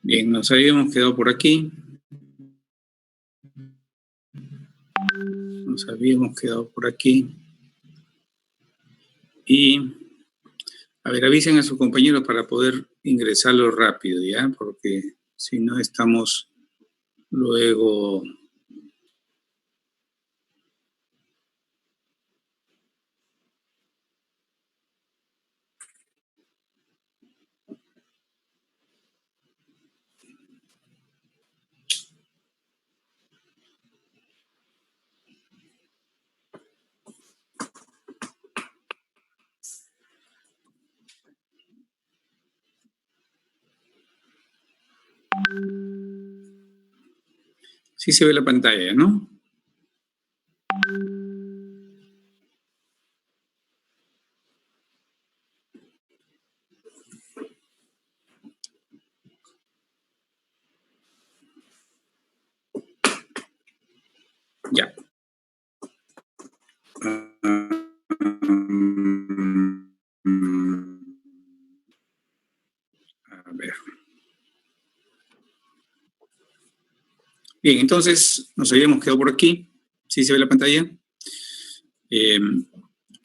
Bien, nos habíamos quedado por aquí. Y, a ver, avisen a sus compañeros para poder ingresarlo rápido, ¿ya? Porque si no estamos luego... Sí se ve la pantalla, ¿no? Ya. A ver. Bien, entonces nos habíamos quedado por aquí. ¿Sí se ve la pantalla?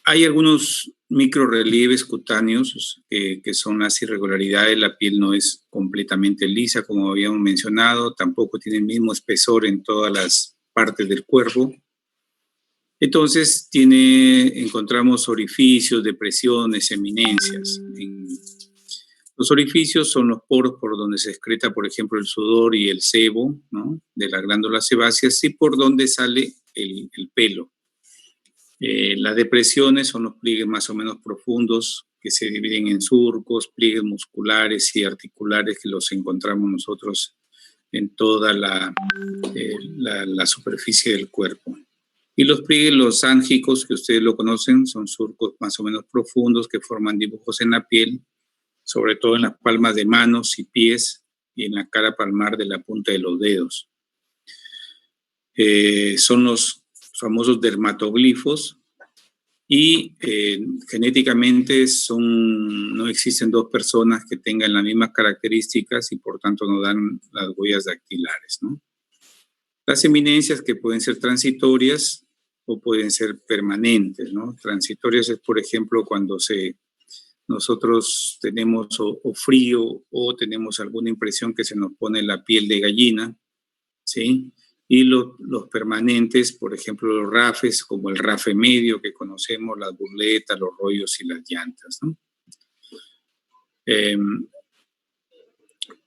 Hay algunos microrelieves cutáneos que son las irregularidades. La piel no es completamente lisa, como habíamos mencionado, tampoco tiene el mismo espesor en todas las partes del cuerpo. Entonces encontramos orificios, depresiones, eminencias. Los orificios son los poros por donde se excreta, por ejemplo, el sudor y el sebo, ¿no?, de las glándulas sebáceas, y por donde sale el pelo. Las depresiones son los pliegues más o menos profundos que se dividen en surcos, pliegues musculares y articulares que los encontramos nosotros en toda la superficie del cuerpo. Y los pliegues losángicos, que ustedes lo conocen, son surcos más o menos profundos que forman dibujos en la piel, sobre todo en las palmas de manos y pies y en la cara palmar de la punta de los dedos. Son los famosos dermatoglifos y genéticamente no existen dos personas que tengan las mismas características y por tanto no dan las huellas dactilares, ¿no? Las eminencias, que pueden ser transitorias o pueden ser permanentes, ¿no? Transitorias es, por ejemplo, cuando nosotros tenemos o frío o tenemos alguna impresión que se nos pone la piel de gallina, ¿sí? Y los permanentes, por ejemplo, los rafes, como el rafe medio que conocemos, las burletas, los rollos y las llantas, ¿no?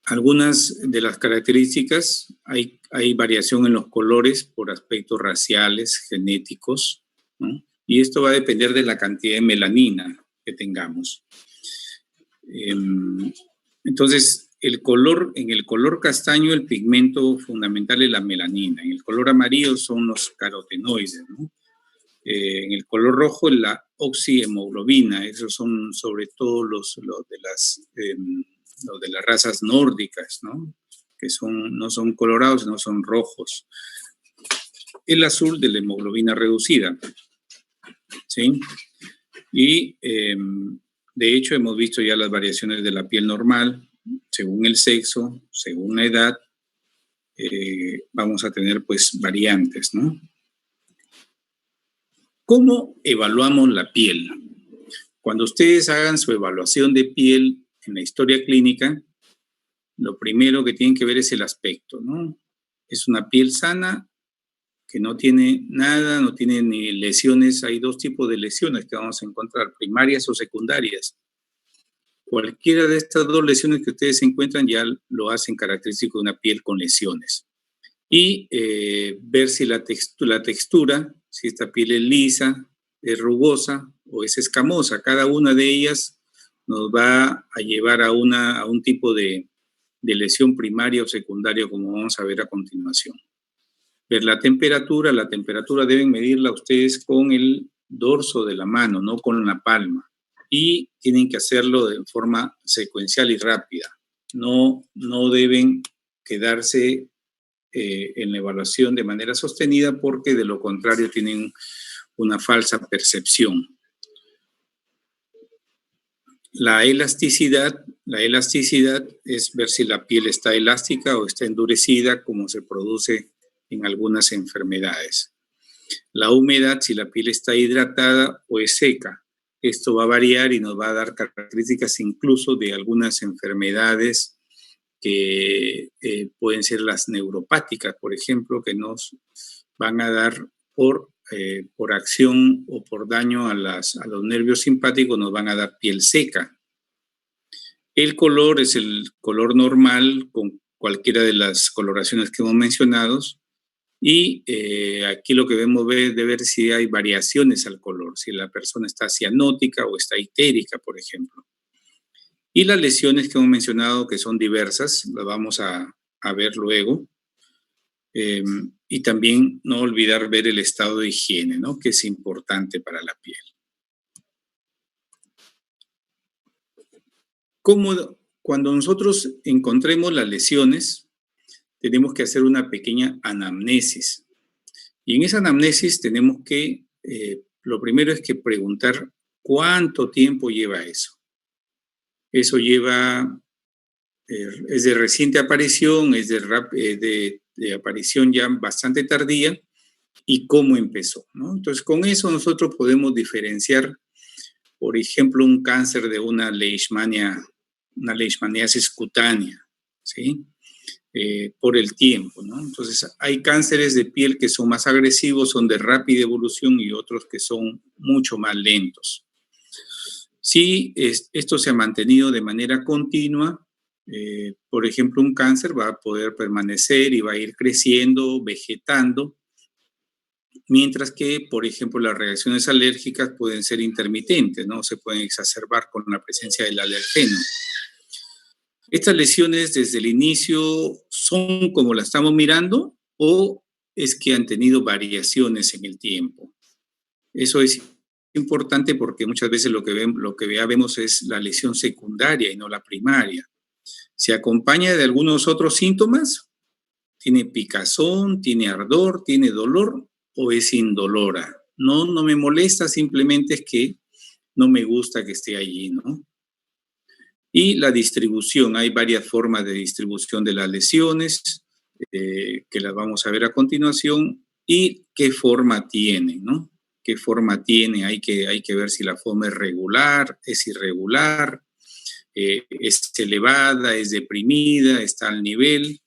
Algunas de las características, hay variación en los colores por aspectos raciales, genéticos, ¿no? Y esto va a depender de la cantidad de melanina que tengamos. Entonces, en el color castaño, el pigmento fundamental es la melanina. En el color amarillo son los carotenoides, ¿no? En el color rojo, la oxihemoglobina. Esos son sobre todo los de las razas nórdicas, ¿no? Que no son colorados, sino son rojos. El azul, de la hemoglobina reducida, ¿sí? Y de hecho hemos visto ya las variaciones de la piel normal, según el sexo, según la edad, vamos a tener pues variantes, ¿no? ¿Cómo evaluamos la piel? Cuando ustedes hagan su evaluación de piel en la historia clínica, lo primero que tienen que ver es el aspecto, ¿no? Es una piel sana, que no tiene nada, no tiene ni lesiones. Hay dos tipos de lesiones que vamos a encontrar, primarias o secundarias. Cualquiera de estas dos lesiones que ustedes encuentran ya lo hacen característico de una piel con lesiones. Y ver si la textura, si esta piel es lisa, es rugosa o es escamosa. Cada una de ellas nos va a llevar a un tipo de lesión primaria o secundaria, como vamos a ver a continuación. Ver la temperatura deben medirla ustedes con el dorso de la mano, no con la palma. Y tienen que hacerlo de forma secuencial y rápida. No deben quedarse en la evaluación de manera sostenida, porque de lo contrario tienen una falsa percepción. La elasticidad La elasticidad es ver si la piel está elástica o está endurecida, como se produce en algunas enfermedades. La humedad, si la piel está hidratada o es seca. Esto va a variar y nos va a dar características incluso de algunas enfermedades que pueden ser las neuropáticas, por ejemplo, que nos van a dar por acción o por daño a los nervios simpáticos, nos van a dar piel seca. El color es el color normal con cualquiera de las coloraciones que hemos mencionado. Y aquí lo que debemos ver de ver si hay variaciones al color, si la persona está cianótica o está itérica, por ejemplo. Y las lesiones que hemos mencionado, que son diversas, las vamos a ver luego. Y también no olvidar ver el estado de higiene, ¿no? Que es importante para la piel. Cuando nosotros encontremos las lesiones, tenemos que hacer una pequeña anamnesis. Y en esa anamnesis tenemos que, lo primero es que preguntar cuánto tiempo lleva eso. Eso lleva, es de reciente aparición, es de aparición ya bastante tardía, y cómo empezó, ¿no? Entonces, con eso nosotros podemos diferenciar, por ejemplo, un cáncer de una leishmaniasis cutánea, ¿sí? Por el tiempo, ¿no? Entonces, hay cánceres de piel que son más agresivos, son de rápida evolución, y otros que son mucho más lentos. Si esto se ha mantenido de manera continua, por ejemplo, un cáncer va a poder permanecer y va a ir creciendo, vegetando, mientras que, por ejemplo, las reacciones alérgicas pueden ser intermitentes, ¿no? Se pueden exacerbar con la presencia del alergeno. ¿Estas lesiones desde el inicio son como la estamos mirando o es que han tenido variaciones en el tiempo? Eso es importante porque muchas veces lo que vemos es la lesión secundaria y no la primaria. ¿Se acompaña de algunos otros síntomas? ¿Tiene picazón, tiene ardor, tiene dolor o es indolora? No me molesta, simplemente es que no me gusta que esté allí, ¿no? Y la distribución, hay varias formas de distribución de las lesiones, que las vamos a ver a continuación, y qué forma tiene, ¿no? ¿Qué forma tiene? Hay que ver si la forma es regular, es irregular, es elevada, es deprimida, está al nivel.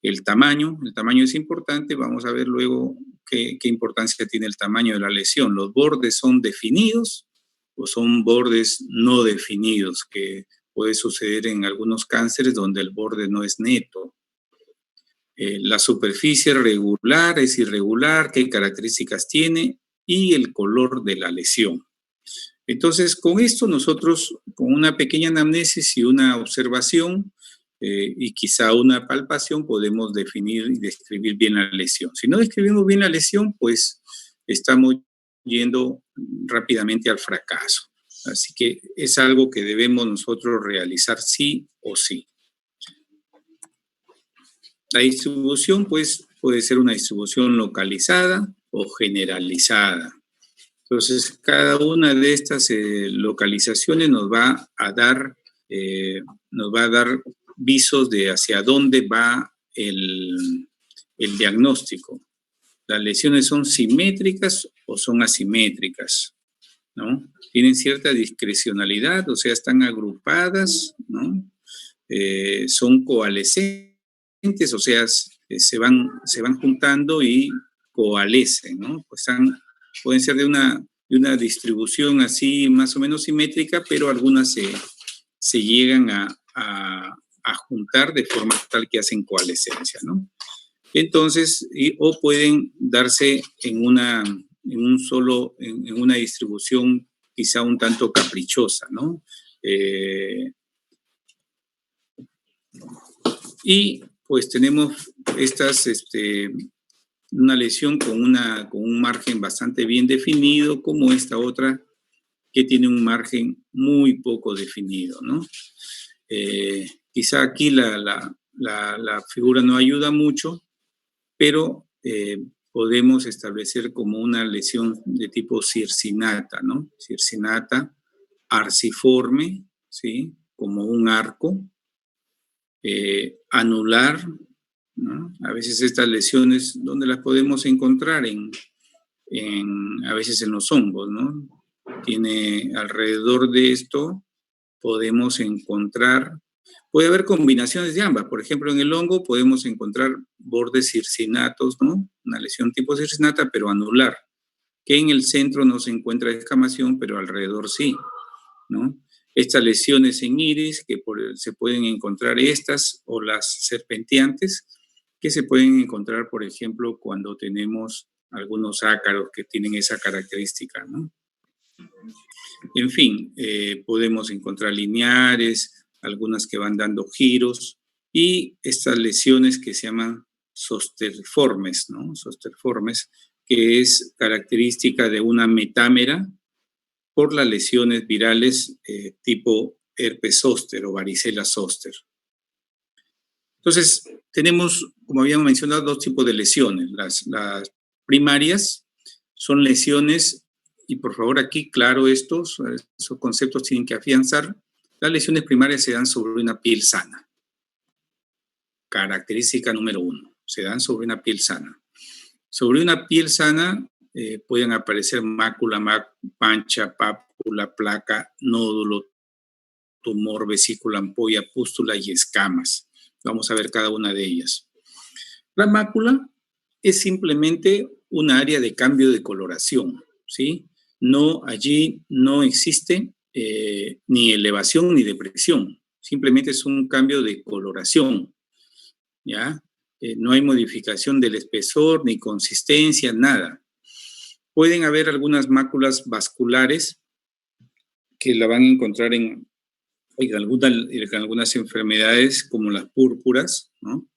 El tamaño es importante, vamos a ver luego qué importancia tiene el tamaño de la lesión. ¿Los bordes son definidos o son bordes no definidos? Que puede suceder en algunos cánceres donde el borde no es neto. La superficie regular, es irregular, qué características tiene y el color de la lesión. Entonces, con esto nosotros, con una pequeña anamnesis y una observación y quizá una palpación, podemos definir y describir bien la lesión. Si no describimos bien la lesión, pues estamos yendo rápidamente al fracaso. Así que es algo que debemos nosotros realizar sí o sí. La distribución, pues, puede ser una distribución localizada o generalizada. Entonces, cada una de estas localizaciones nos va a dar visos de hacia dónde va el diagnóstico. Las lesiones son simétricas o son asimétricas, ¿no? Tienen cierta discrecionalidad, o sea, están agrupadas, ¿no? Son coalescentes, o sea, se van juntando y coalescen, ¿no? Pues pueden ser de una distribución así más o menos simétrica, pero algunas se llegan a juntar de forma tal que hacen coalescencia, ¿no? Entonces, o pueden darse en una distribución quizá un tanto caprichosa, ¿no? Y pues tenemos una lesión con un margen bastante bien definido, como esta otra que tiene un margen muy poco definido, ¿no? Quizá aquí la figura no ayuda mucho, pero podemos establecer como una lesión de tipo circinata, ¿no? Circinata, arciforme, ¿sí? como un arco, anular, ¿no? A veces estas lesiones, ¿dónde las podemos encontrar? A veces en los hongos, ¿no? Tiene alrededor de esto, podemos encontrar, puede haber combinaciones de ambas. Por ejemplo, en el hongo podemos encontrar bordes circinatos, ¿no? Una lesión tipo circinata, pero anular, que en el centro no se encuentra descamación, pero alrededor sí, ¿no? Estas lesiones en iris, que se pueden encontrar estas, o las serpenteantes, que se pueden encontrar, por ejemplo, cuando tenemos algunos ácaros que tienen esa característica, ¿no? En fin, podemos encontrar lineares, algunas que van dando giros, y estas lesiones que se llaman zosterformes, ¿no? Zosterformes, que es característica de una metámera por las lesiones virales tipo herpes zóster o varicela zóster. Entonces, tenemos, como habíamos mencionado, dos tipos de lesiones. Las primarias son lesiones, y por favor aquí, claro, esos conceptos tienen que afianzar. Las lesiones primarias se dan sobre una piel sana. Característica número 1, se dan sobre una piel sana. Sobre una piel sana pueden aparecer mácula, mancha, pápula, placa, nódulo, tumor, vesícula, ampolla, pústula y escamas. Vamos a ver cada una de ellas. La mácula es simplemente un área de cambio de coloración, ¿sí? Allí no existe ni elevación ni depresión, simplemente es un cambio de coloración, ¿ya? No hay modificación del espesor, ni consistencia, nada. Pueden haber algunas máculas vasculares que la van a encontrar en algunas enfermedades como las púrpuras, ¿no?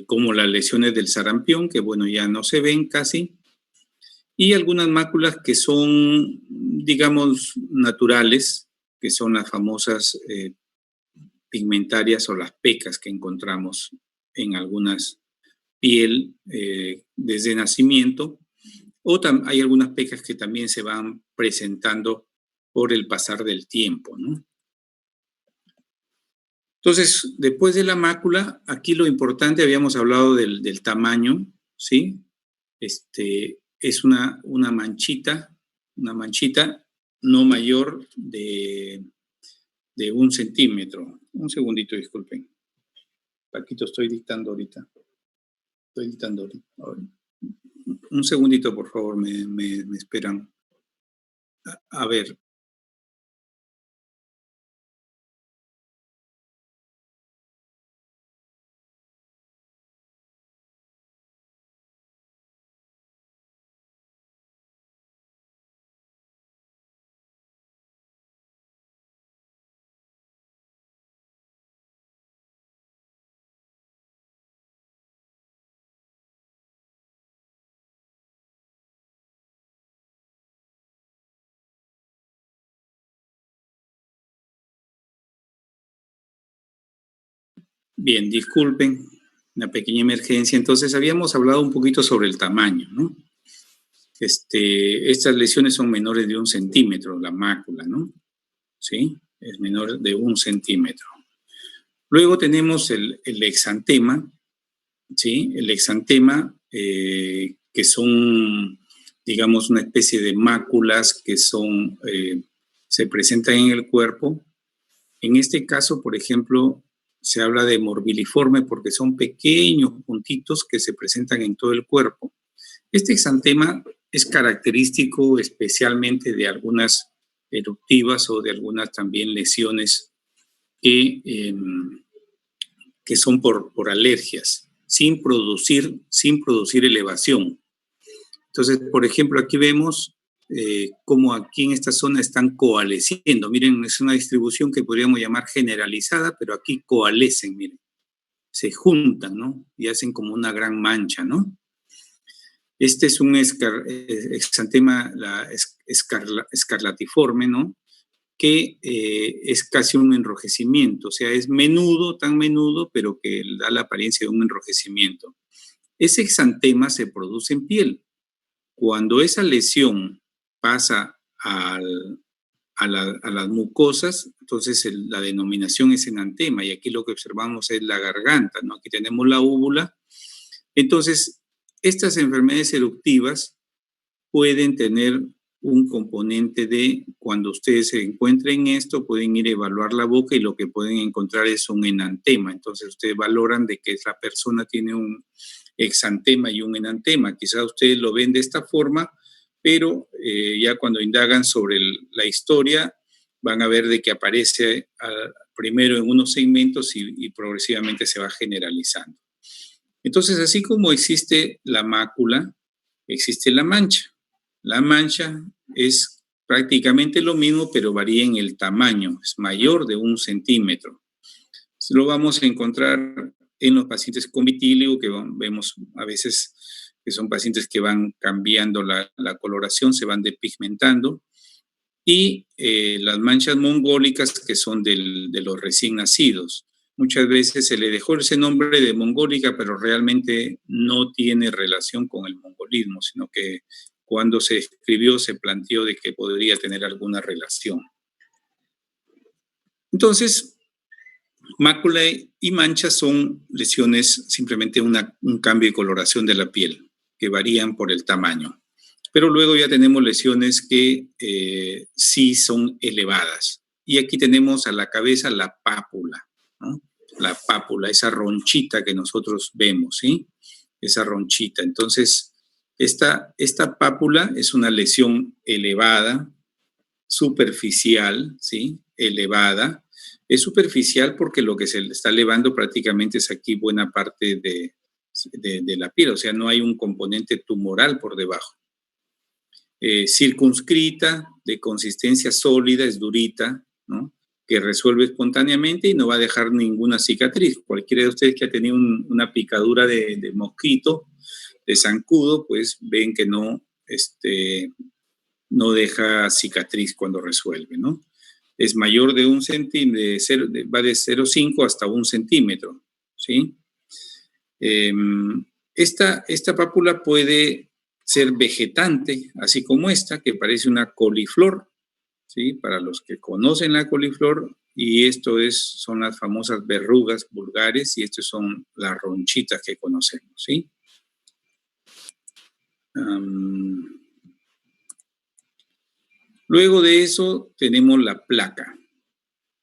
Como las lesiones del sarampión, que bueno, ya no se ven casi, y algunas máculas que son, digamos, naturales, que son las famosas pigmentarias o las pecas que encontramos en algunas piel desde nacimiento, o hay algunas pecas que también se van presentando por el pasar del tiempo, ¿no? Entonces, después de la mácula, aquí lo importante, habíamos hablado del tamaño, ¿sí? Es una manchita no mayor de 1 centímetro. Un segundito, disculpen. Paquito, estoy dictando ahorita. Un segundito, por favor, me esperan. A ver. Bien, disculpen, una pequeña emergencia. Entonces, habíamos hablado un poquito sobre el tamaño, ¿no? Estas lesiones son menores de 1 centímetro, la mácula, ¿no? ¿Sí? Es menor de 1 centímetro. Luego tenemos el exantema, ¿sí? El exantema, que son, digamos, una especie de máculas que se presentan en el cuerpo. En este caso, por ejemplo, se habla de morbiliforme porque son pequeños puntitos que se presentan en todo el cuerpo. Este exantema es característico especialmente de algunas eruptivas o de algunas también lesiones que son por alergias, sin producir elevación. Entonces, por ejemplo, aquí vemos cómo aquí en esta zona están coalesciendo. Miren, es una distribución que podríamos llamar generalizada, pero aquí coalescen, miren. Se juntan, ¿no? Y hacen como una gran mancha, ¿no? Este es un exantema escarlatiforme, ¿no? Que es casi un enrojecimiento, o sea, es menudo, tan menudo, pero que da la apariencia de un enrojecimiento. Ese exantema se produce en piel. Cuando esa lesión pasa a las mucosas, entonces la denominación es enantema, y aquí lo que observamos es la garganta, ¿no? Aquí tenemos la úvula. Entonces, estas enfermedades eruptivas pueden tener un componente de, cuando ustedes se encuentren esto, pueden ir a evaluar la boca y lo que pueden encontrar es un enantema. Entonces, ustedes valoran de que esa persona tiene un exantema y un enantema. Quizás ustedes lo ven de esta forma, pero ya cuando indagan sobre la historia, van a ver de que aparece primero en unos segmentos y progresivamente se va generalizando. Entonces, así como existe la mácula, existe la mancha. La mancha es prácticamente lo mismo, pero varía en el tamaño, es mayor de 1 centímetro. Lo vamos a encontrar en los pacientes con vitíligo, que vemos a veces que son pacientes que van cambiando la coloración, se van despigmentando, y las manchas mongólicas, que son de los recién nacidos. Muchas veces se le dejó ese nombre de mongólica, pero realmente no tiene relación con el mongolismo, sino que cuando se escribió se planteó de que podría tener alguna relación. Entonces, mácula y manchas son lesiones, simplemente un cambio de coloración de la piel, que varían por el tamaño. Pero luego ya tenemos lesiones que sí son elevadas. Y aquí tenemos a la cabeza la pápula, ¿no? La pápula, esa ronchita que nosotros vemos, ¿sí? Esa ronchita. Entonces, esta pápula es una lesión elevada, superficial, ¿sí? Elevada. Es superficial porque lo que se le está elevando prácticamente es aquí buena parte de la piel, o sea, no hay un componente tumoral por debajo. Circunscrita, de consistencia sólida, es durita, ¿no? Que resuelve espontáneamente y no va a dejar ninguna cicatriz. Cualquiera de ustedes que ha tenido una picadura de mosquito, de zancudo, pues ven que no deja cicatriz cuando resuelve, ¿no? Es mayor de 1 centímetro, va de 0,5 hasta 1 centímetro, ¿sí? Esta pápula puede ser vegetante, así como esta, que parece una coliflor, ¿sí? Para los que conocen la coliflor, y son las famosas verrugas vulgares, y estas son las ronchitas que conocemos, ¿sí? Luego de eso tenemos la placa.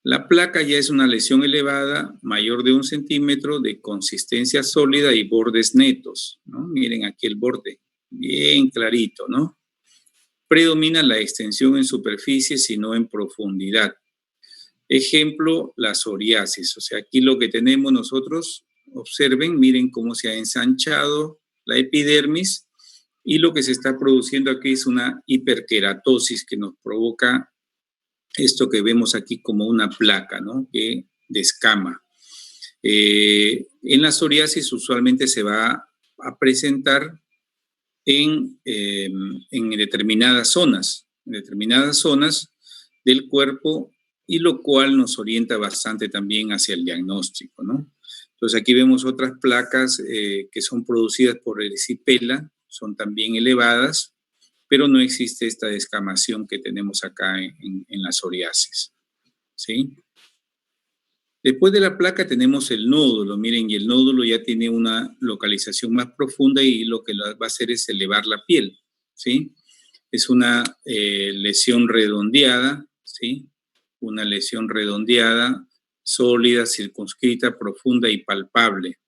La placa ya es una lesión elevada, mayor de 1 centímetro, de consistencia sólida y bordes netos, ¿no? Miren aquí el borde, bien clarito, ¿no? Predomina la extensión en superficie, sino en profundidad. Ejemplo, la psoriasis. O sea, aquí lo que tenemos nosotros, observen, miren cómo se ha ensanchado la epidermis, y lo que se está produciendo aquí es una hiperkeratosis que nos provoca esto que vemos aquí como una placa, ¿no? Que descama. En la psoriasis usualmente se va a presentar en determinadas zonas del cuerpo, y lo cual nos orienta bastante también hacia el diagnóstico, ¿no? Entonces aquí vemos otras placas que son producidas por erisipela, son también elevadas, pero no existe esta descamación que tenemos acá en la psoriasis, ¿sí? Después de la placa tenemos el nódulo, miren, y el nódulo ya tiene una localización más profunda, y lo que va a hacer es elevar la piel, ¿sí? Es una lesión redondeada, ¿sí? Una lesión redondeada, sólida, circunscrita, profunda y palpable.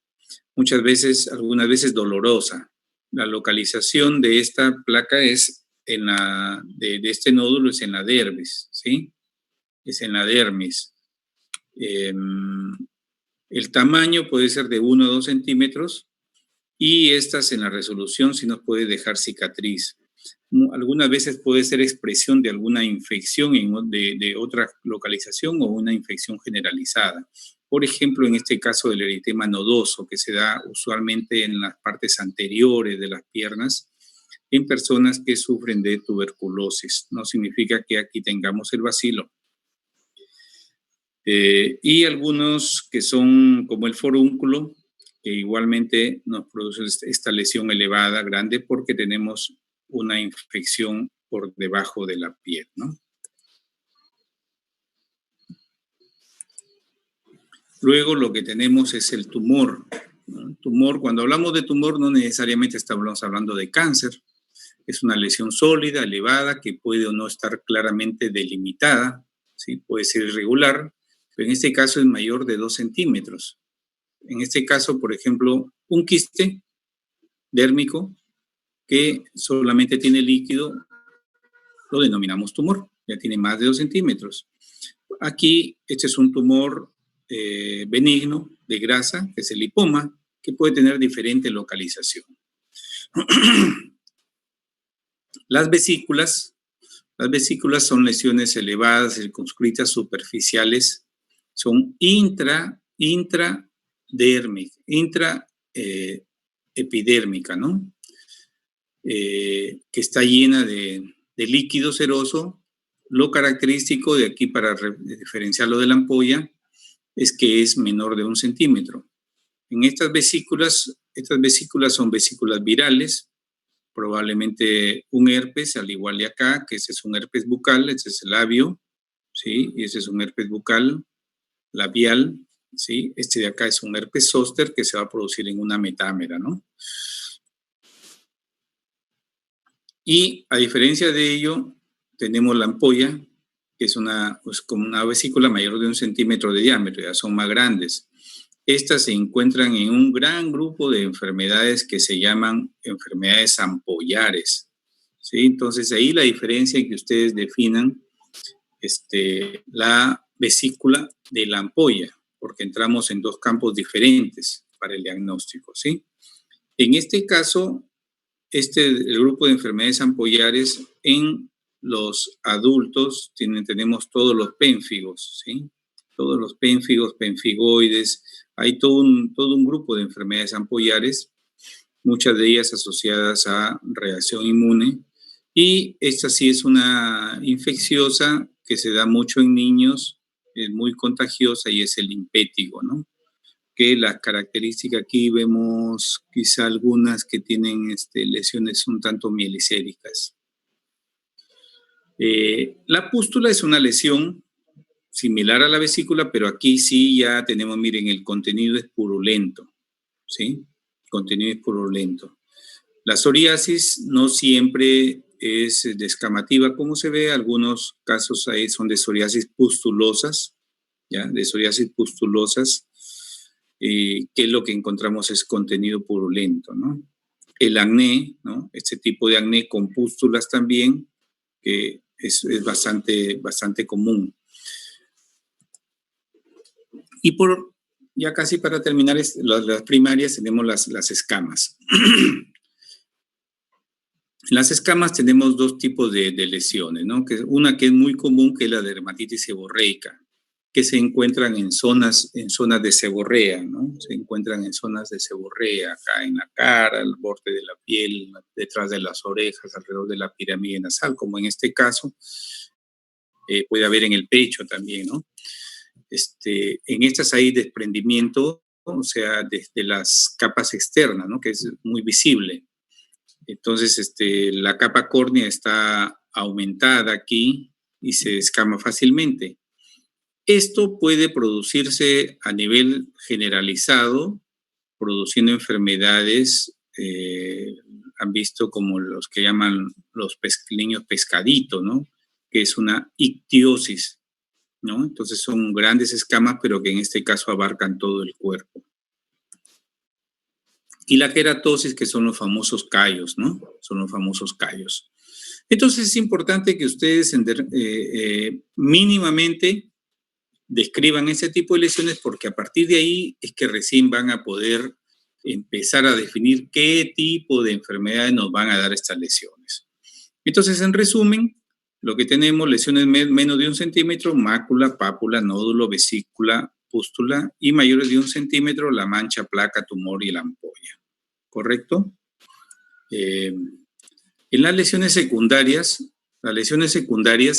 Algunas veces dolorosa. La localización de esta placa es de este nódulo es en la dermis, ¿sí? Es en la dermis. El tamaño puede ser de 1 a 2 centímetros, y estas en la resolución sí nos puede dejar cicatriz. Algunas veces puede ser expresión de alguna infección de otra localización, o una infección generalizada. Por ejemplo, en este caso del eritema nodoso, que se da usualmente en las partes anteriores de las piernas, en personas que sufren de tuberculosis. No significa que aquí tengamos el bacilo. Y algunos que son como el forúnculo, que igualmente nos produce esta lesión elevada, grande, porque tenemos una infección por debajo de la piel, ¿no? Luego lo que tenemos es el tumor, ¿no? El tumor, cuando hablamos de tumor, no necesariamente estamos hablando de cáncer. Es una lesión sólida, elevada, que puede o no estar claramente delimitada, ¿sí? Puede ser irregular, pero en este caso es mayor de 2 centímetros. En este caso, por ejemplo, un quiste dérmico que solamente tiene líquido, lo denominamos tumor, ya tiene más de 2 centímetros. Aquí, este es un tumor benigno de grasa, que es el lipoma, que puede tener diferente localización. Las vesículas son lesiones elevadas, circunscritas, superficiales, son intraepidérmica, ¿no? Que está llena de líquido seroso. Lo característico de aquí, para diferenciarlo de la ampolla, es que es menor de 1 centímetro. En estas vesículas son vesículas virales, probablemente un herpes, al igual de acá, que ese es un herpes bucal, ese es el labio, ¿sí? Y ese es un herpes bucal labial, ¿sí? Este de acá es un herpes zóster que se va a producir en una metámera, ¿no? Y a diferencia de ello, tenemos la ampolla, que es pues como una vesícula mayor de 1 centímetro de diámetro, ya son más grandes. Estas se encuentran en un gran grupo de enfermedades que se llaman enfermedades ampollares, ¿sí? Entonces, ahí la diferencia en que ustedes definan la vesícula de la ampolla, porque entramos en 2 campos diferentes para el diagnóstico, ¿sí? En este caso, el grupo de enfermedades ampollares en los adultos tenemos todos los pénfigos, ¿sí? Todos los pénfigos, penfigoides, hay todo un grupo de enfermedades ampollares, muchas de ellas asociadas a reacción inmune, y esta sí es una infecciosa que se da mucho en niños, es muy contagiosa y es el impétigo, ¿no? Que la característica aquí vemos quizá algunas que tienen lesiones un tanto mielicéricas. La pústula es una lesión similar a la vesícula, pero aquí sí ya tenemos, miren, el contenido es purulento, ¿sí? El contenido es purulento. La psoriasis no siempre es descamativa, como se ve, algunos casos ahí son de psoriasis pustulosas, ¿ya? De psoriasis pustulosas, que lo que encontramos es contenido purulento, ¿no? El acné, ¿no? Este tipo de acné con pústulas también, que es bastante común. Y ya casi para terminar, las primarias tenemos las escamas. En las escamas tenemos 2 tipos de lesiones, ¿no? Una que es muy común, que es la dermatitis seborreica, que se encuentran en zonas de seborrea, ¿no? Se encuentran en zonas de seborrea, acá en la cara, al borde de la piel, detrás de las orejas, alrededor de la pirámide nasal, como en este caso. Puede haber en el pecho también, ¿no? En estas hay desprendimiento, o sea, desde las capas externas, ¿no? Que es muy visible. Entonces, la capa córnea está aumentada aquí y se escama fácilmente. Esto puede producirse a nivel generalizado, produciendo enfermedades, han visto como los que llaman los niños pescaditos, ¿no? Que es una ictiosis, ¿no? Entonces son grandes escamas, pero que en este caso abarcan todo el cuerpo. Y la queratosis, que son los famosos callos, ¿no? Son los famosos callos. Entonces es importante que ustedes mínimamente describan ese tipo de lesiones, porque a partir de ahí es que recién van a poder empezar a definir qué tipo de enfermedades nos van a dar estas lesiones. Entonces, en resumen, lo que tenemos, lesiones menos de 1 centímetro, mácula, pápula, nódulo, vesícula, pústula, y mayores de 1 centímetro, la mancha, placa, tumor y la ampolla. ¿Correcto? En las lesiones secundarias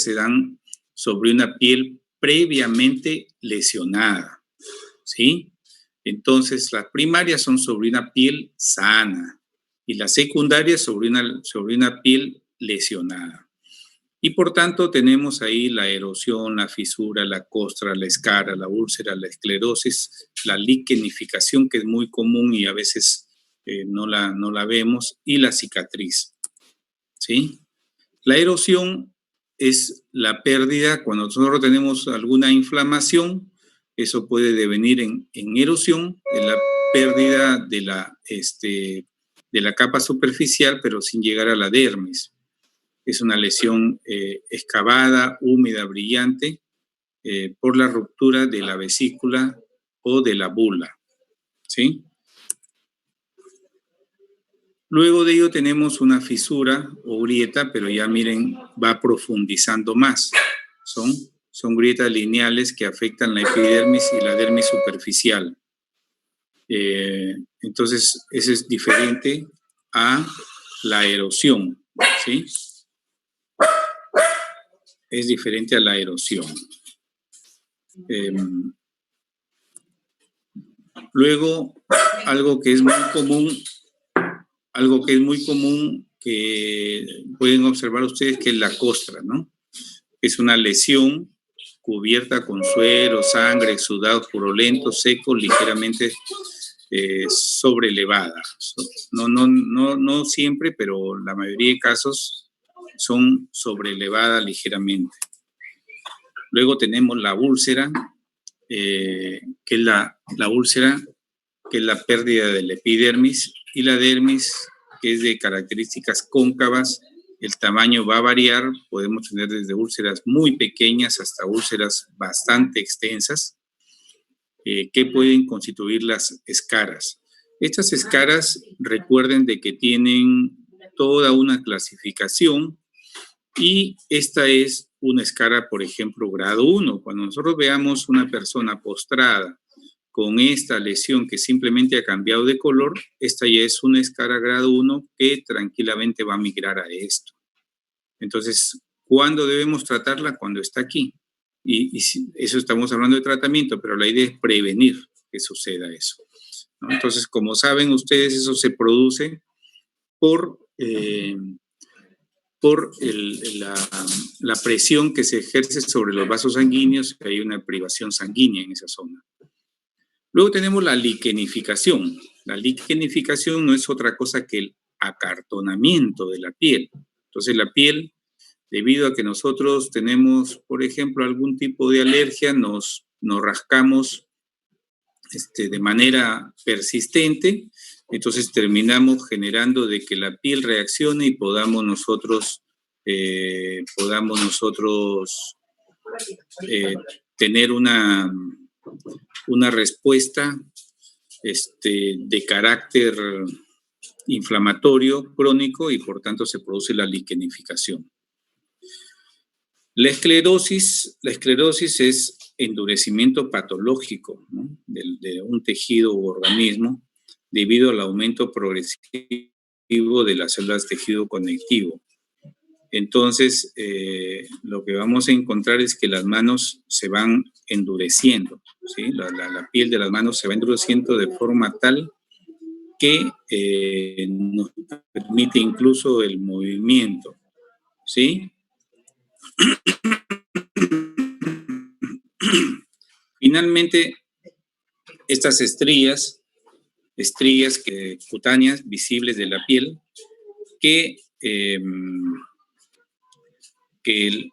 se dan sobre una piel previamente lesionada, ¿sí? Entonces, las primarias son sobre una piel sana y las secundarias sobre una piel lesionada. Y por tanto tenemos ahí la erosión, la fisura, la costra, la escara, la úlcera, la esclerosis, la liquenificación, que es muy común y a veces no la vemos, y la cicatriz, ¿sí? La erosión es la pérdida, cuando nosotros tenemos alguna inflamación, eso puede devenir en erosión, en la pérdida de la capa superficial, pero sin llegar a la dermis. Es una lesión excavada, húmeda, brillante, por la ruptura de la vesícula o de la bula, ¿sí? Luego de ello tenemos una fisura o grieta, pero ya miren, va profundizando más. Son grietas lineales que afectan la epidermis y la dermis superficial. Entonces, eso es diferente a la erosión, ¿sí? Es diferente a la erosión. Luego, algo que es muy común que pueden observar ustedes, que es la costra, ¿no? Es una lesión cubierta con suero, sangre, exudados purulentos, secos, ligeramente sobrelevada. No siempre, pero la mayoría de casos son sobrelevadas ligeramente. Luego tenemos la úlcera, que es la úlcera, que es la pérdida de la epidermis, y la dermis, que es de características cóncavas. El tamaño va a variar, podemos tener desde úlceras muy pequeñas hasta úlceras bastante extensas, que pueden constituir las escaras. Estas escaras, recuerden de que tienen toda una clasificación, y esta es una escara, por ejemplo, grado 1. Cuando nosotros veamos una persona postrada con esta lesión que simplemente ha cambiado de color, esta ya es una escara grado 1 que tranquilamente va a migrar a esto. Entonces, ¿cuándo debemos tratarla? Cuando está aquí. Y eso estamos hablando de tratamiento, pero la idea es prevenir que suceda eso, ¿no? Entonces, como saben ustedes, eso se produce por la presión que se ejerce sobre los vasos sanguíneos, que hay una privación sanguínea en esa zona. Luego tenemos la liquenificación. La liquenificación no es otra cosa que el acartonamiento de la piel. Entonces la piel, debido a que nosotros tenemos, por ejemplo, algún tipo de alergia, nos rascamos de manera persistente, entonces terminamos generando de que la piel reaccione y podamos nosotros tener una respuesta de carácter inflamatorio crónico, y por tanto se produce la liquenificación. La esclerosis es endurecimiento patológico, ¿no?, de un tejido u organismo debido al aumento progresivo de las células tejido conectivo. Entonces, lo que vamos a encontrar es que las manos se van endureciendo, ¿sí? La piel de las manos se va endureciendo de forma tal que nos permite incluso el movimiento, ¿sí? Finalmente, estas estrías cutáneas visibles de la piel que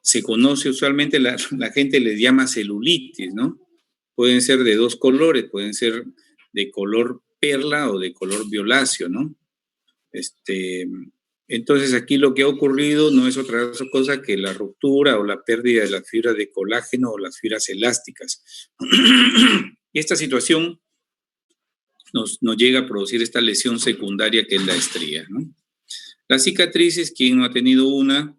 se conoce usualmente, la gente les llama celulitis, ¿no? Pueden ser de dos colores, pueden ser de color perla o de color violáceo, ¿no? Entonces aquí lo que ha ocurrido no es otra cosa que la ruptura o la pérdida de las fibras de colágeno o las fibras elásticas. Y esta situación nos llega a producir esta lesión secundaria que es la estría, ¿no? Las cicatrices, ¿quién no ha tenido una?,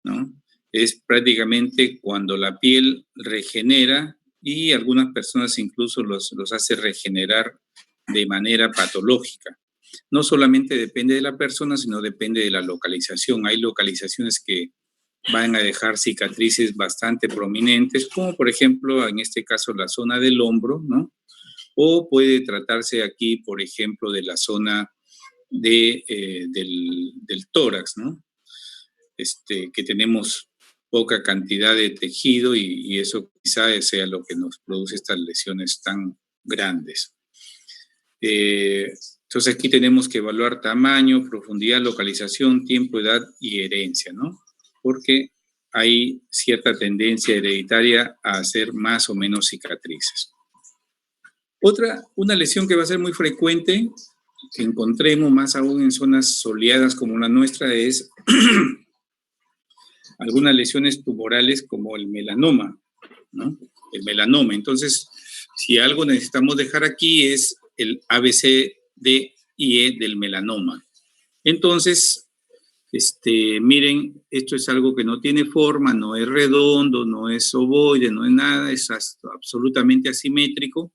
¿no? Es prácticamente cuando la piel regenera, y algunas personas incluso los hace regenerar de manera patológica. No solamente depende de la persona, sino depende de la localización. Hay localizaciones que van a dejar cicatrices bastante prominentes, como por ejemplo, en este caso, la zona del hombro, ¿no? O puede tratarse aquí, por ejemplo, de la zona del tórax, ¿no? Que tenemos poca cantidad de tejido y eso quizá sea lo que nos produce estas lesiones tan grandes. Entonces aquí tenemos que evaluar tamaño, profundidad, localización, tiempo, edad y herencia, ¿no? Porque hay cierta tendencia hereditaria a hacer más o menos cicatrices. Una lesión que va a ser muy frecuente, que encontremos más aún en zonas soleadas como la nuestra, es algunas lesiones tumorales como el melanoma, ¿no? El melanoma. Entonces, si algo necesitamos dejar aquí es el ABCDE del melanoma. Entonces, miren, esto es algo que no tiene forma, no es redondo, no es ovoide, no es nada, es absolutamente asimétrico.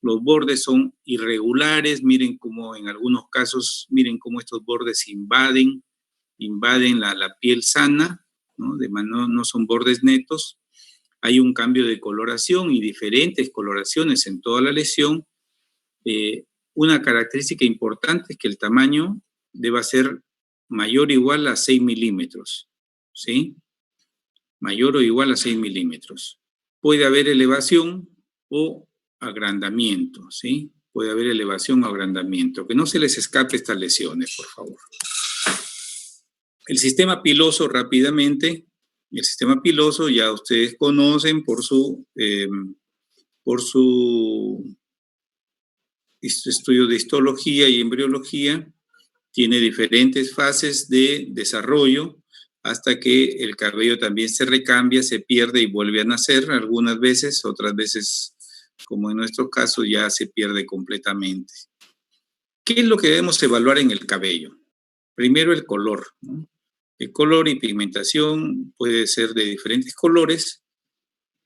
Los bordes son irregulares, miren cómo en algunos casos, miren cómo estos bordes invaden la piel sana, ¿no? No son bordes netos. Hay un cambio de coloración y diferentes coloraciones en toda la lesión. Una característica importante es que el tamaño deba ser mayor o igual a 6 milímetros, ¿sí? Mayor o igual a 6 milímetros. Puede haber elevación o agrandamiento, ¿sí? Puede haber elevación o agrandamiento. Que no se les escape estas lesiones, por favor. El sistema piloso, rápidamente. El sistema piloso ya ustedes conocen por su estudio de histología y embriología. Tiene diferentes fases de desarrollo hasta que el cabello también se recambia, se pierde y vuelve a nacer algunas veces, otras veces, como en nuestro caso, ya se pierde completamente. ¿Qué es lo que debemos evaluar en el cabello? Primero, el color, ¿no? El color y pigmentación puede ser de diferentes colores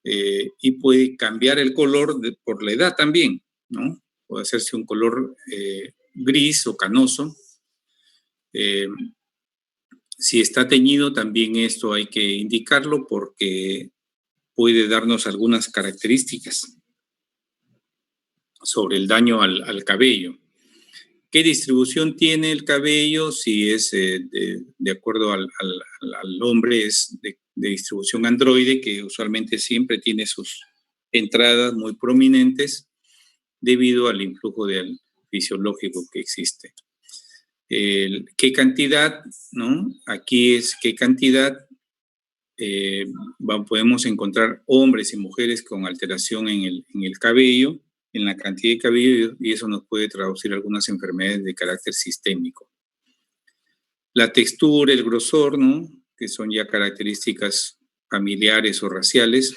y puede cambiar el color por la edad también, ¿no? Puede hacerse un color gris o canoso. Si está teñido, también esto hay que indicarlo porque puede darnos algunas características sobre el daño al cabello. ¿Qué distribución tiene el cabello? Si es de acuerdo al hombre, es de distribución androide, que usualmente siempre tiene sus entradas muy prominentes debido al influjo fisiológico que existe. ¿Qué cantidad? ¿No? Aquí es qué cantidad. Podemos encontrar hombres y mujeres con alteración en el cabello, en la cantidad de cabello, y eso nos puede traducir algunas enfermedades de carácter sistémico. La textura, el grosor, ¿no? Que son ya características familiares o raciales.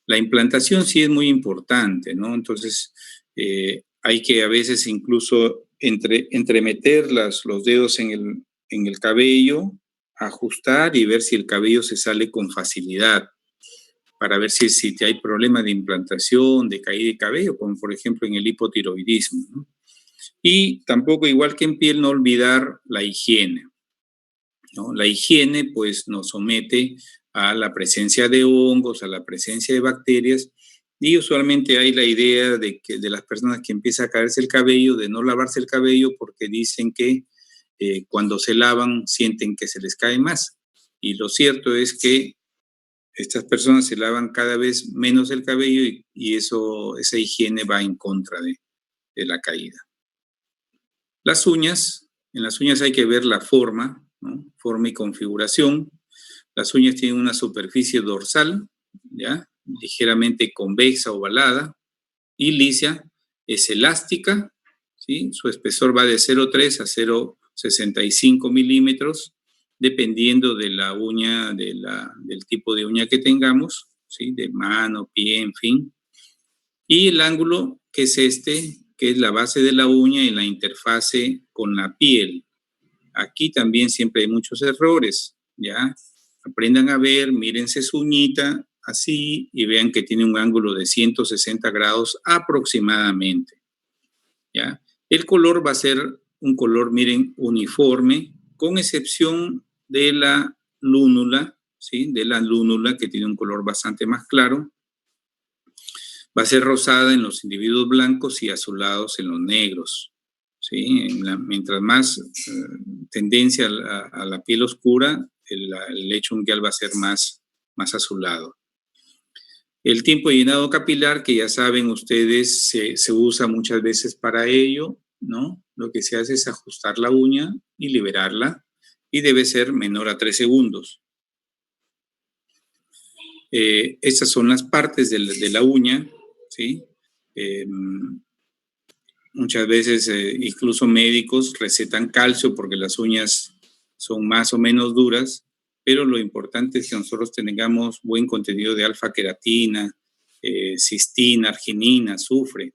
La implantación sí es muy importante, ¿no? Entonces, hay que a veces incluso entremeter los dedos en el cabello, ajustar y ver si el cabello se sale con facilidad, para ver si hay problemas de implantación, de caída de cabello, como por ejemplo en el hipotiroidismo, ¿no? Y tampoco, igual que en piel, no olvidar la higiene, ¿no? La higiene pues nos somete a la presencia de hongos, a la presencia de bacterias, y usualmente hay la idea de las personas que empieza a caerse el cabello, de no lavarse el cabello porque dicen que cuando se lavan sienten que se les cae más. Y lo cierto es que estas personas se lavan cada vez menos el cabello y esa higiene va en contra de la caída. Las uñas, en las uñas hay que ver la forma, ¿no? Forma y configuración. Las uñas tienen una superficie dorsal, ¿ya? Ligeramente convexa, ovalada, y lisa, es elástica, ¿sí? Su espesor va de 0,3 a 0,65 milímetros, dependiendo de la uña, del tipo de uña que tengamos, ¿sí? De mano, pie, en fin. Y el ángulo, que es que es la base de la uña en la interfase con la piel. Aquí también siempre hay muchos errores, ¿ya? Aprendan a ver, mírense su uñita así y vean que tiene un ángulo de 160 grados aproximadamente, ¿ya? El color va a ser un color, miren, uniforme, con excepción de la lúnula, ¿sí? De la lúnula, que tiene un color bastante más claro. Va a ser rosada en los individuos blancos y azulados en los negros, ¿sí? Mientras más tendencia a la piel oscura, el lecho unguial va a ser más más azulado. El tiempo de llenado capilar, que ya saben ustedes, se usa muchas veces para ello, ¿no? Lo que se hace es ajustar la uña y liberarla, y debe ser menor a 3 segundos. Estas son las partes de la uña, ¿sí? Muchas veces incluso médicos recetan calcio porque las uñas son más o menos duras, pero lo importante es que nosotros tengamos buen contenido de alfa-queratina, cistina, arginina, azufre.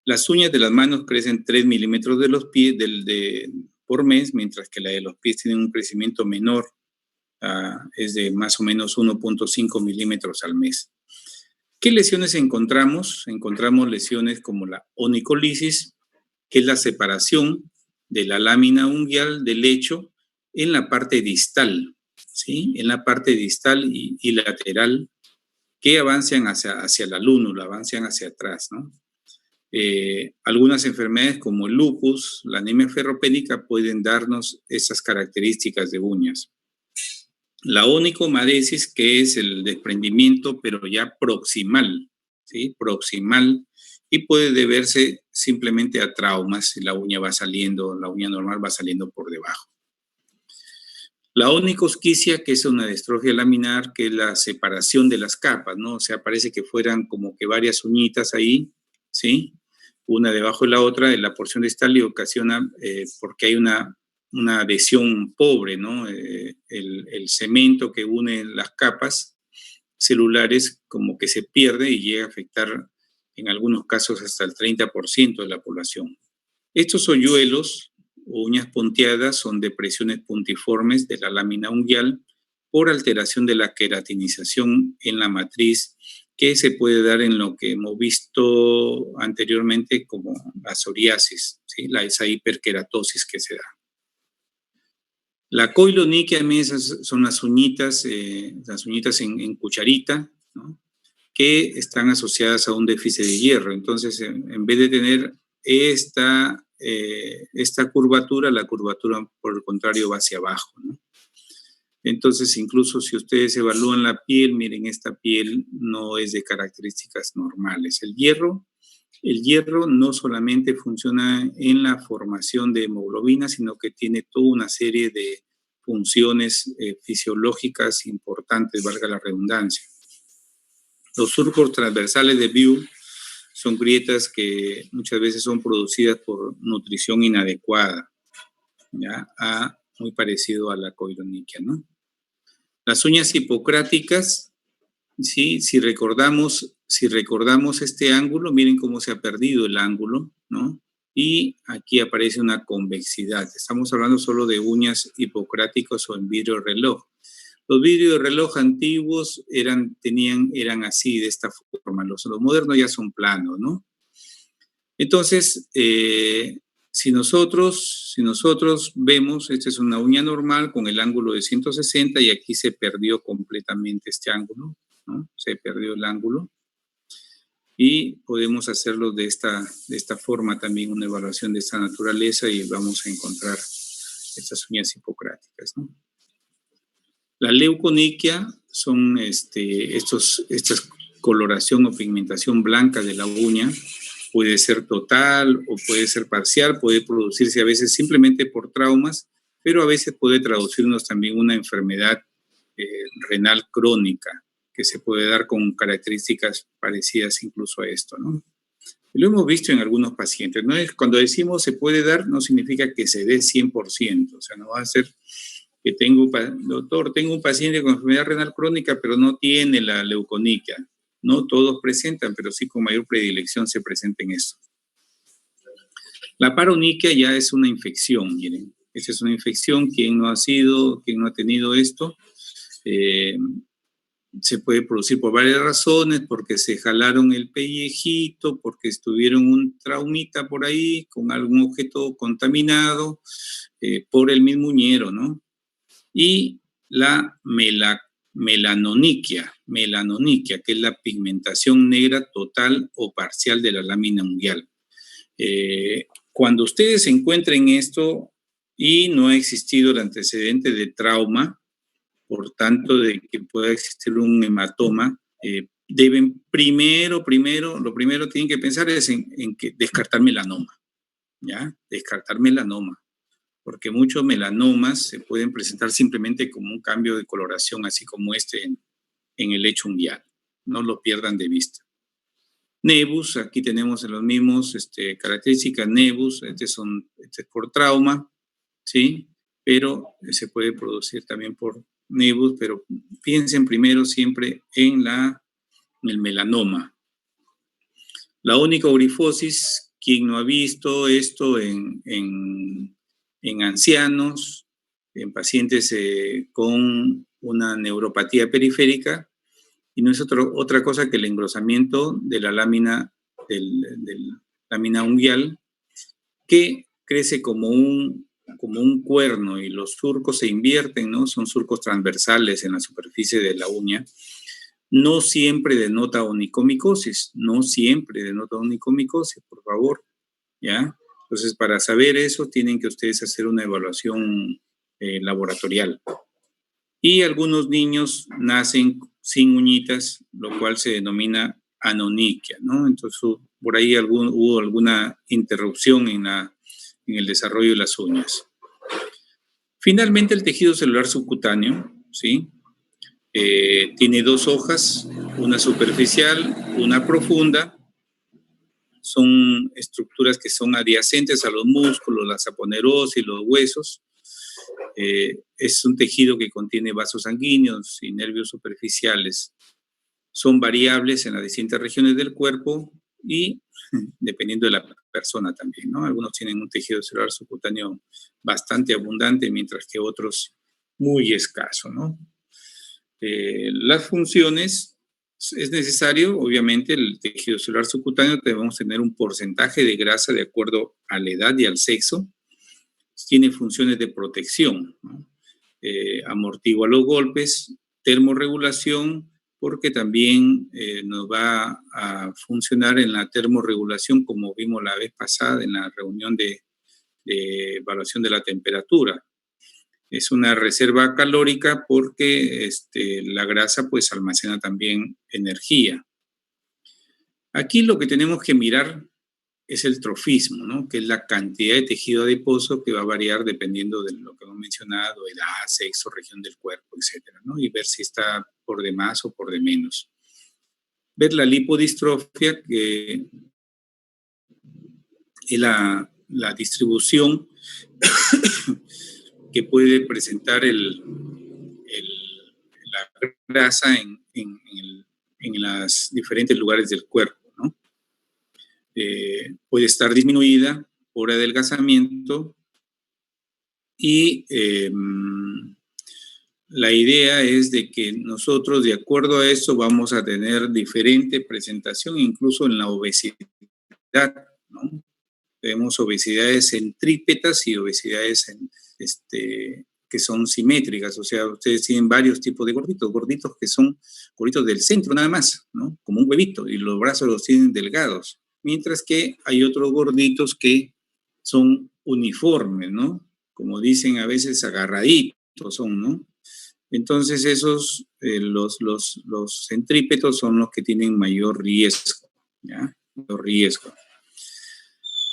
Las uñas de las manos crecen 3 milímetros de los pies por mes, mientras que la de los pies tiene un crecimiento menor, es de más o menos 1.5 milímetros al mes. ¿Qué lesiones encontramos? Encontramos lesiones como la onicolisis, que es la separación de la lámina unguial del lecho en la parte distal, ¿sí? En la parte distal y lateral, que avanzan hacia la lúnula, avanzan hacia atrás, ¿no? Algunas enfermedades como el lupus, la anemia ferropénica pueden darnos esas características de uñas. La onicomadesis, que es el desprendimiento, pero ya proximal, ¿sí? Proximal, y puede deberse simplemente a traumas, si la uña va saliendo, la uña normal va saliendo por debajo. La onicosquisia, que es una distrofia laminar, que es la separación de las capas, ¿no? O sea, parece que fueran como que varias uñitas ahí, ¿sí? Una debajo de la otra en la porción distal, y ocasiona, porque hay una adhesión pobre, ¿no? El cemento que une las capas celulares como que se pierde y llega a afectar en algunos casos hasta el 30% de la población. Estos hoyuelos o uñas punteadas son depresiones puntiformes de la lámina unguial por alteración de la queratinización en la matriz, que se puede dar en lo que hemos visto anteriormente como la psoriasis, ¿sí? Esa hiperkeratosis que se da. La coiloniquia, esas son las uñitas en cucharita, ¿no? Que están asociadas a un déficit de hierro. Entonces, en vez de tener esta curvatura, la curvatura, por el contrario, va hacia abajo, ¿no? Entonces, incluso si ustedes evalúan la piel, miren, esta piel no es de características normales. El hierro no solamente funciona en la formación de hemoglobina, sino que tiene toda una serie de funciones fisiológicas importantes, valga la redundancia. Los surcos transversales de Bew son grietas que muchas veces son producidas por nutrición inadecuada, ¿ya? Muy parecido a la coiloniquia, ¿no? Las uñas hipocráticas, ¿sí? Si recordamos este ángulo, miren cómo se ha perdido el ángulo, ¿no? Y aquí aparece una convexidad. Estamos hablando solo de uñas hipocráticas o en vidrio reloj. Los vidrios de reloj antiguos eran así, de esta forma. Los modernos ya son planos, ¿no? Entonces, si nosotros vemos, esta es una uña normal con el ángulo de 160 y aquí se perdió completamente este ángulo, ¿no? Se perdió el ángulo. Y podemos hacerlo de esta forma también, una evaluación de esta naturaleza, y vamos a encontrar estas uñas hipocráticas, ¿no? La leuconiquia son esta coloración o pigmentación blanca de la uña. Puede ser total o puede ser parcial, puede producirse a veces simplemente por traumas, pero a veces puede traducirnos también una enfermedad renal crónica, que se puede dar con características parecidas incluso a esto, ¿no? Lo hemos visto en algunos pacientes, ¿no? Cuando decimos se puede dar, no significa que se dé 100%, o sea, no va a ser que doctor, tengo un paciente con enfermedad renal crónica, pero no tiene la leuconiquia. No todos presentan, pero sí con mayor predilección se presenta en esto. La paroniquia ya es una infección, miren. Esa es una infección. ¿Quién no ha tenido esto? Se puede producir por varias razones, porque se jalaron el pellejito, porque estuvieron un traumita por ahí con algún objeto contaminado, por el mismo uñero, ¿no? Y la melanoniquia, que es la pigmentación negra total o parcial de la lámina unguial. Cuando ustedes encuentren esto y no ha existido el antecedente de trauma, por tanto de que pueda existir un hematoma, deben lo primero tienen que pensar es en que descartar melanoma, ¿ya? Descartar melanoma, porque muchos melanomas se pueden presentar simplemente como un cambio de coloración, así como en el lecho unguial. No lo pierdan de vista. Nevus, aquí tenemos los mismos características, nevus, este es por trauma, ¿sí? Pero se puede producir también por nevus, pero piensen primero siempre en el melanoma. La onicobrifosis, quien no ha visto esto en ancianos, en pacientes con una neuropatía periférica, y no es otra cosa que el engrosamiento de la lámina, lámina unguial, que crece como un cuerno y los surcos se invierten, ¿no? Son surcos transversales en la superficie de la uña. No siempre denota onicomicosis, por favor, ¿ya? Entonces, para saber eso, tienen que ustedes hacer una evaluación laboratorial. Y algunos niños nacen sin uñitas, lo cual se denomina anonyquia, ¿no? Entonces, por ahí hubo alguna interrupción en el desarrollo de las uñas. Finalmente, el tejido celular subcutáneo, ¿sí? Tiene dos hojas, una superficial, una profunda. Son estructuras que son adyacentes a los músculos, la saponerosis, los huesos. Es un tejido que contiene vasos sanguíneos y nervios superficiales. Son variables en las distintas regiones del cuerpo y dependiendo de la persona también, ¿no? Algunos tienen un tejido celular subcutáneo bastante abundante, mientras que otros muy escaso, ¿no? Las funciones, es necesario, obviamente, el tejido celular subcutáneo debemos tener un porcentaje de grasa de acuerdo a la edad y al sexo. Tiene funciones de protección, ¿no? Amortigua los golpes, termorregulación, porque también nos va a funcionar en la termorregulación, como vimos la vez pasada en la reunión de evaluación de la temperatura. Es una reserva calórica porque la grasa pues almacena también energía. Aquí lo que tenemos que mirar es el trofismo, ¿no? Que es la cantidad de tejido adiposo que va a variar dependiendo de lo que hemos mencionado, edad, sexo, región del cuerpo, etcétera, ¿no? Y ver si está por de más o por de menos. Ver la lipodistrofia, que es la distribución que puede presentar la grasa en los diferentes lugares del cuerpo, ¿no? Puede estar disminuida por adelgazamiento y la idea es de que nosotros, de acuerdo a eso, vamos a tener diferente presentación, incluso en la obesidad, ¿no? Tenemos obesidades centrípetas y obesidades que son simétricas, o sea, ustedes tienen varios tipos de gorditos que son gorditos del centro nada más, ¿no? Como un huevito, y los brazos los tienen delgados, mientras que hay otros gorditos que son uniformes, ¿no? Como dicen a veces, agarraditos son, ¿no? Entonces esos, los centrípetos son los que tienen mayor riesgo, ¿ya? Mayor riesgo.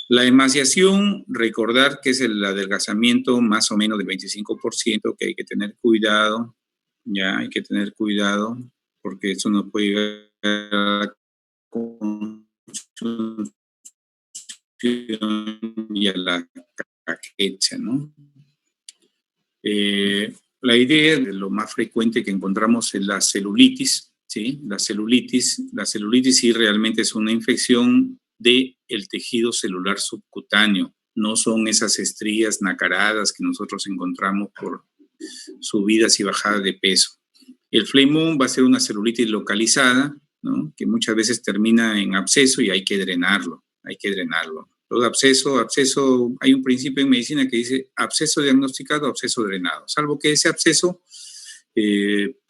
La emaciación, recordar que es el adelgazamiento más o menos del 25%, que hay que tener cuidado, ya hay que tener cuidado, porque eso nos puede llevar a y a la caquecha, ¿no? La idea de lo más frecuente que encontramos es la celulitis, ¿sí? La celulitis sí realmente es una infección del tejido celular subcutáneo, no son esas estrías nacaradas que nosotros encontramos por subidas y bajadas de peso. El flemón va a ser una celulitis localizada, ¿no? Que muchas veces termina en absceso y hay que drenarlo. Todo absceso, hay un principio en medicina que dice absceso diagnosticado, absceso drenado. Salvo que ese absceso,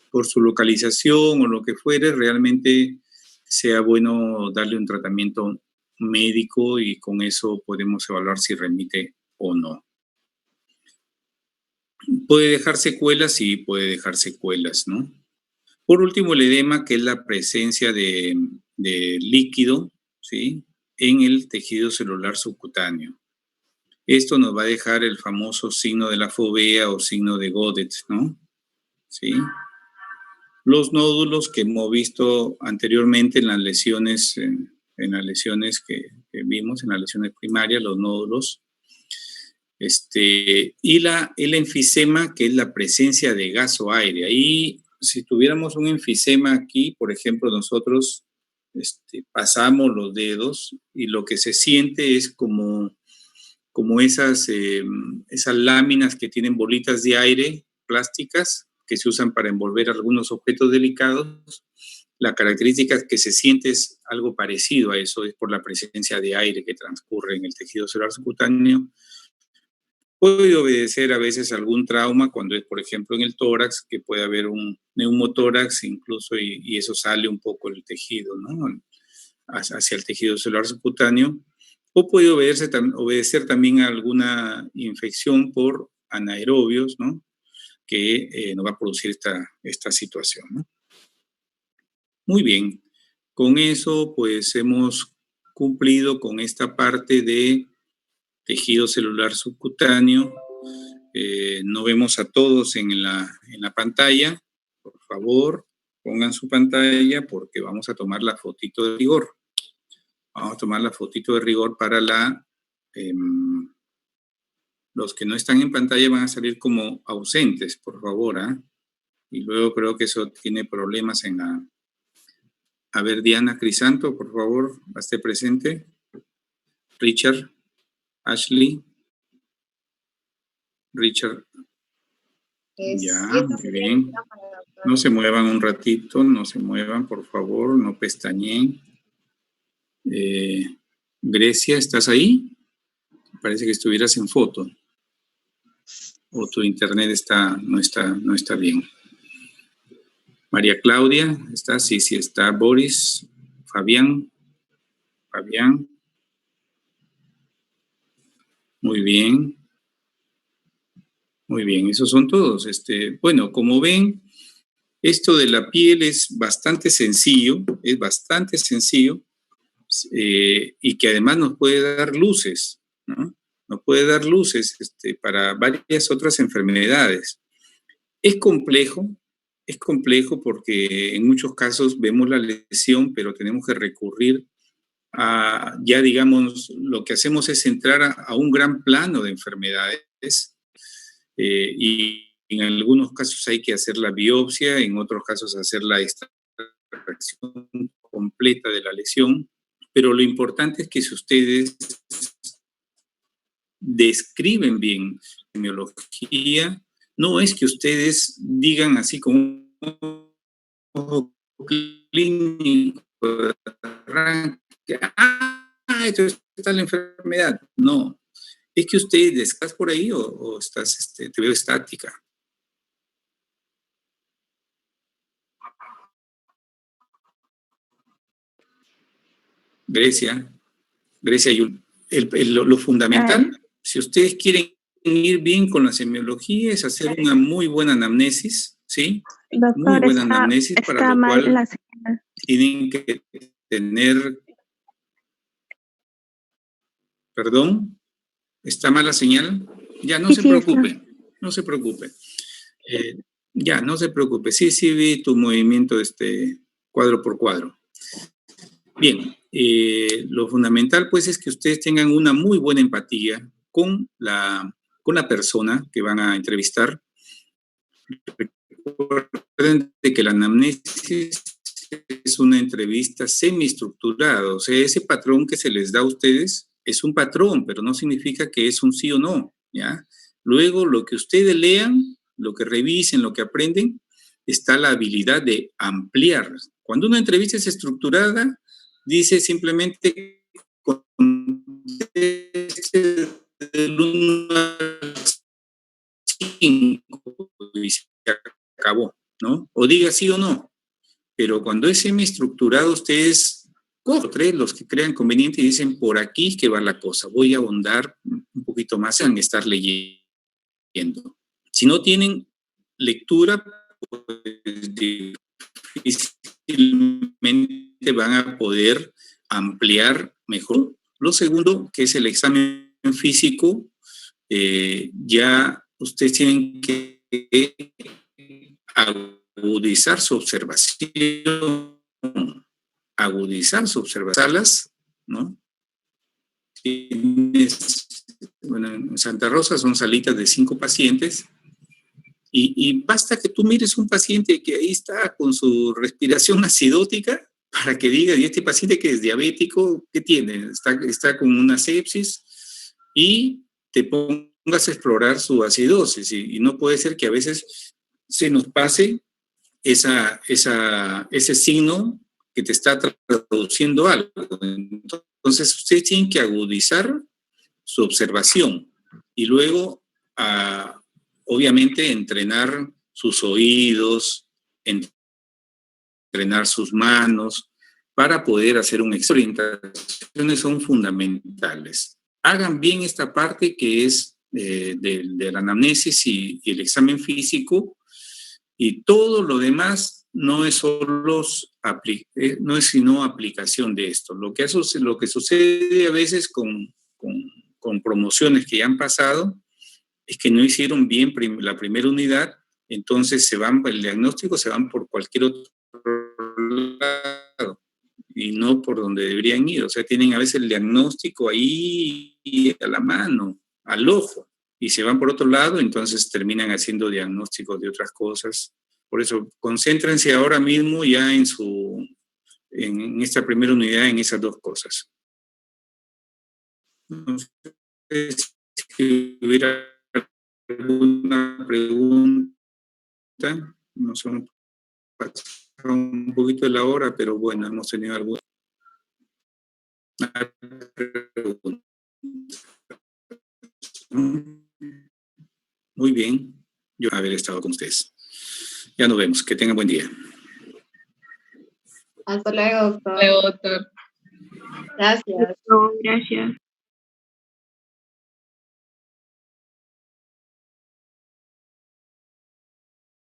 por su localización o lo que fuere, realmente sea bueno darle un tratamiento médico y con eso podemos evaluar si remite o no. Puede dejar secuelas, sí, puede dejar secuelas, ¿no? Por último, el edema, que es la presencia de líquido, ¿sí?, en el tejido celular subcutáneo. Esto nos va a dejar el famoso signo de la fovea o signo de Godet, ¿no? ¿Sí? Los nódulos que hemos visto anteriormente en las lesiones, que vimos, en las lesiones primarias, los nódulos. Y el enfisema, que es la presencia de gas o aire. Ahí, si tuviéramos un enfisema aquí, por ejemplo, nosotros pasamos los dedos y lo que se siente es como esas láminas que tienen bolitas de aire plásticas que se usan para envolver algunos objetos delicados. La característica que se siente es algo parecido a eso, es por la presencia de aire que transcurre en el tejido celular subcutáneo. Puede obedecer a veces algún trauma cuando es, por ejemplo, en el tórax, que puede haber un neumotórax incluso y eso sale un poco el tejido, ¿no?, hacia el tejido celular subcutáneo. O puede obedecer también a alguna infección por anaerobios, ¿no?, que nos va a producir esta situación, ¿no? Muy bien. Con eso, pues, hemos cumplido con esta parte de tejido celular subcutáneo. No vemos a todos en la pantalla. Por favor, pongan su pantalla porque vamos a tomar la fotito de rigor. Vamos a tomar la fotito de rigor para los que no están en pantalla van a salir como ausentes, por favor, ¿ah? Y luego creo que eso tiene problemas en la... A ver, Diana Crisanto, por favor, esté presente. Richard, Ashley. Richard. Ya, muy bien. No se muevan un ratito, no se muevan, por favor, no pestañeen. Grecia, ¿estás ahí? Parece que estuvieras en foto. O tu internet no está bien. María Claudia, ¿está? Sí, está. Boris, Fabián. Muy bien. Muy bien, esos son todos. Bueno, como ven, esto de la piel es bastante sencillo, y que además nos puede dar luces, ¿no? Nos puede dar luces para varias otras enfermedades. Es complejo porque en muchos casos vemos la lesión, pero tenemos que recurrir a, ya digamos, lo que hacemos es entrar a un gran plano de enfermedades, y en algunos casos hay que hacer la biopsia, en otros casos hacer la extracción completa de la lesión, pero lo importante es que si ustedes describen bien la semiología, no es que ustedes digan así como un ojo clínico de arranque, esto está la enfermedad. No, es que ustedes, ¿estás por ahí o estás, te veo estática? Grecia, lo fundamental, si ustedes quieren ir bien con la semiología, es hacer una muy buena anamnesis, ¿sí? Doctor, muy buena anamnesis, para lo cual tienen que tener... ¿Perdón? ¿Está mala señal? Ya, no se preocupe, no se preocupe. Ya, no se preocupe. Sí, vi tu movimiento cuadro por cuadro. Bien, lo fundamental pues es que ustedes tengan una muy buena empatía con la persona que van a entrevistar. Recuerden que la anamnesis es una entrevista semiestructurada, o sea, ese patrón que se les da a ustedes es un patrón, pero no significa que es un sí o no, ¿ya? Luego, lo que ustedes lean, lo que revisen, lo que aprenden, está la habilidad de ampliar. Cuando una entrevista es estructurada, dice simplemente del 1 al 5 y se acabó, ¿no? O diga sí o no. Pero cuando es semiestructurado, ustedes tres, los que crean conveniente, y dicen, por aquí que va la cosa, voy a ahondar un poquito más en estar leyendo. Si no tienen lectura, pues difícilmente van a poder ampliar mejor. Lo segundo, que es el examen físico, ya ustedes tienen que agudizar su observación, salas, ¿no? Bueno, en Santa Rosa son salitas de 5 pacientes y basta que tú mires un paciente que ahí está con su respiración acidótica para que digas, ¿y este paciente que es diabético, qué tiene? Está con una sepsis y te pongas a explorar su acidosis y no puede ser que a veces se nos pase ese signo que te está traduciendo algo. Entonces, ustedes tienen que agudizar su observación y luego, obviamente, entrenar sus oídos, entrenar sus manos para poder hacer un examen. Orientaciones son fundamentales. Hagan bien esta parte que es de la anamnesis y el examen físico, y todo lo demás no es sino aplicación de esto. Lo que sucede a veces con promociones que ya han pasado es que no hicieron bien la primera unidad, entonces el diagnóstico se van por cualquier otro lado y no por donde deberían ir. O sea, tienen a veces el diagnóstico ahí a la mano, al ojo, y se van por otro lado, entonces terminan haciendo diagnósticos de otras cosas. Por eso, concéntrense ahora mismo ya en esta primera unidad, en esas dos cosas. No sé si hubiera alguna pregunta. Nos hemos pasado un poquito de la hora, pero bueno, hemos tenido alguna pregunta. Muy bien, yo haber estado con ustedes. Ya nos vemos, que tengan buen día. Hasta luego, doctor. Hasta luego, doctor. Gracias. Gracias.